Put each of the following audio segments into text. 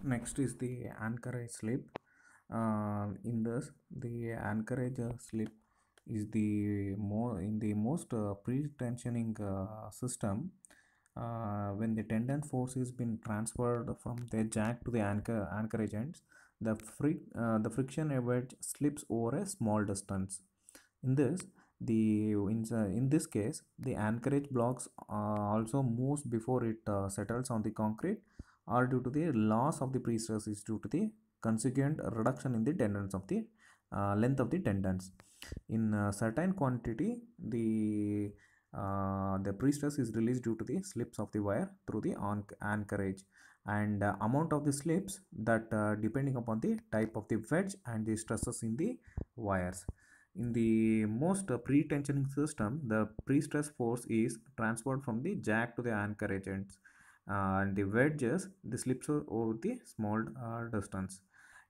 Next is the anchorage slip. In this, the anchorage slip is the most pre-tensioning system. When the tendon force is been transferred from the jack to the anchorage ends, the friction wedge slips over a small distance. In this, in this case, the anchorage blocks also moves before it settles on the concrete, or due to the loss of the prestress is due to the consequent reduction in the tendons of the length of the tendons. In certain quantity, the prestress is released due to the slips of the wire through the anchorage, and amount of the slips that depending upon the type of the wedge and the stresses in the wires. In the most pre-tensioning system, the pre-stress force is transferred from the jack to the anchorage ends, and the wedges the slips over the small distance.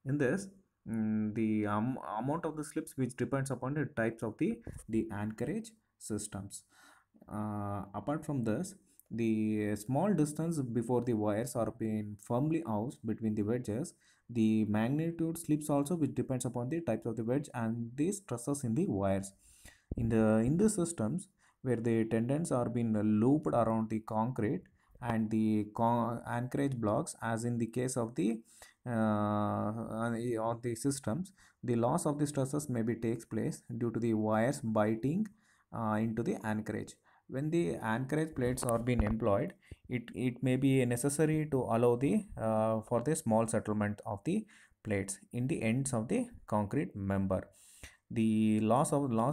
In this, the amount of the slips which depends upon the types of the anchorage systems. Apart from this, the small distance before the wires are being firmly housed between the wedges, the magnitude slips also which depends upon the types of the wedge and the stresses in the wires. In the systems where the tendons are being looped around the concrete and the anchorage blocks, as in the case of the of the systems, the loss of the stresses maybe takes place due to the wires biting into the anchorage. When the anchorage plates are being employed, it may be necessary to allow the for the small settlement of the plates in the ends of the concrete member. The loss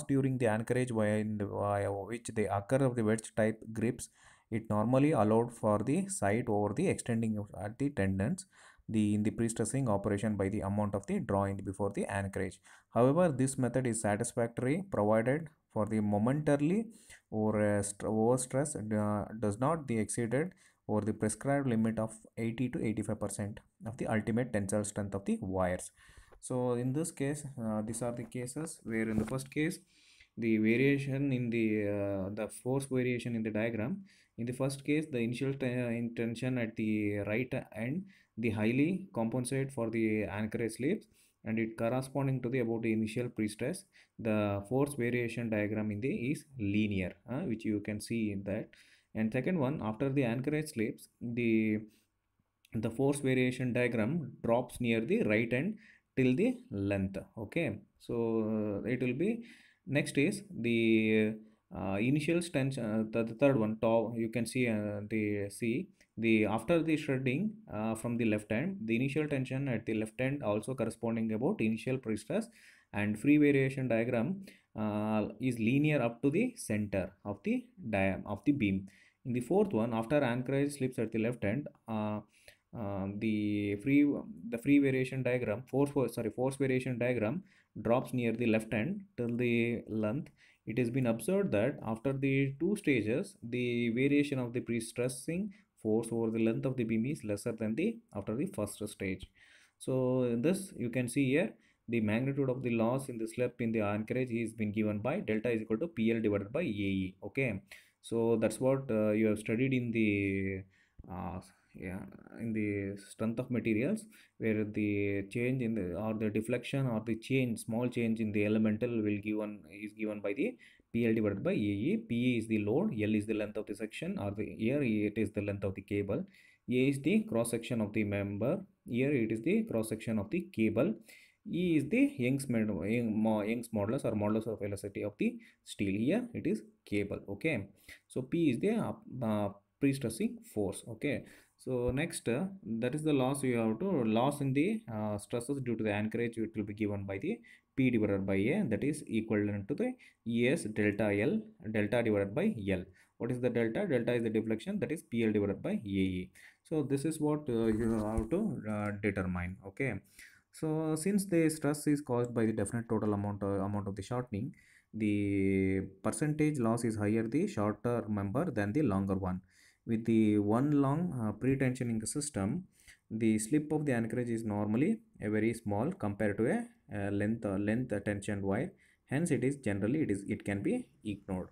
during the anchorage via in the via which the occur of the wedge type grips, it normally allowed for the site over the extending at the tendons in the pre-stressing operation by the amount of the drawing before the anchorage. However, this method is satisfactory provided for the momentarily or overstress does not be exceeded over the prescribed limit of 80 to 85% of the ultimate tensile strength of the wires. So in this case, these are the cases where in the first case, the variation in the force variation in the diagram. In the first case, the initial tension at the right end, the highly compensate for the anchorage slips, and it corresponding to the about the initial pre-stress. The force variation diagram in the is linear, which you can see in that. And second one, after the anchorage slips, the force variation diagram drops near the right end till the length. Okay, so it will be next is the initial tension, the third one top you can see the after the shredding from the left end, the initial tension at the left end also corresponding about initial pre-stress, and free variation diagram is linear up to the center of the beam. In the fourth one, after anchorage slips at the left end, the free variation diagram force variation diagram drops near the left end till the length. It has been observed that after the two stages, the variation of the pre-stressing force over the length of the beam is lesser than the after the first stage. So in this you can see here the magnitude of the loss in the slip in the anchorage is been given by delta is equal to PL divided by AE. Okay, so that's what you have studied in the uh, yeah, in the strength of materials, where the change in the or the deflection or the change, small change in the elemental will given by the PL divided by AE. PE is the load, L is the length of the section, or the here it is the length of the cable, A is the cross section of the member, here it is the cross section of the cable, E is the Young's modulus or modulus of velocity of the steel, here it is cable. Okay, so P is the pre-stressing force. Okay, so next that is the loss you have to loss in the stresses due to the anchorage, it will be given by the P divided by A, that is equivalent to the ES delta L, delta divided by L. What is the delta? Delta is the deflection, that is PL divided by AE. So this is what you have to determine. Okay, so since the stress is caused by the definite total amount of the shortening, the percentage loss is higher the shorter member than the longer one. With the one long pre-tensioning system, the slip of the anchorage is normally a very small compared to a length tension wire. Hence, it is generally it can be ignored.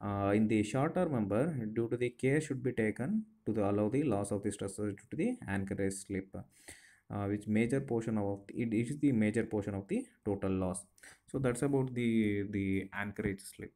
In the shorter member, due to the care should be taken to the allow the loss of the stressors due to the anchorage slip, which major portion of it is the major portion of the total loss. So that's about the anchorage slip.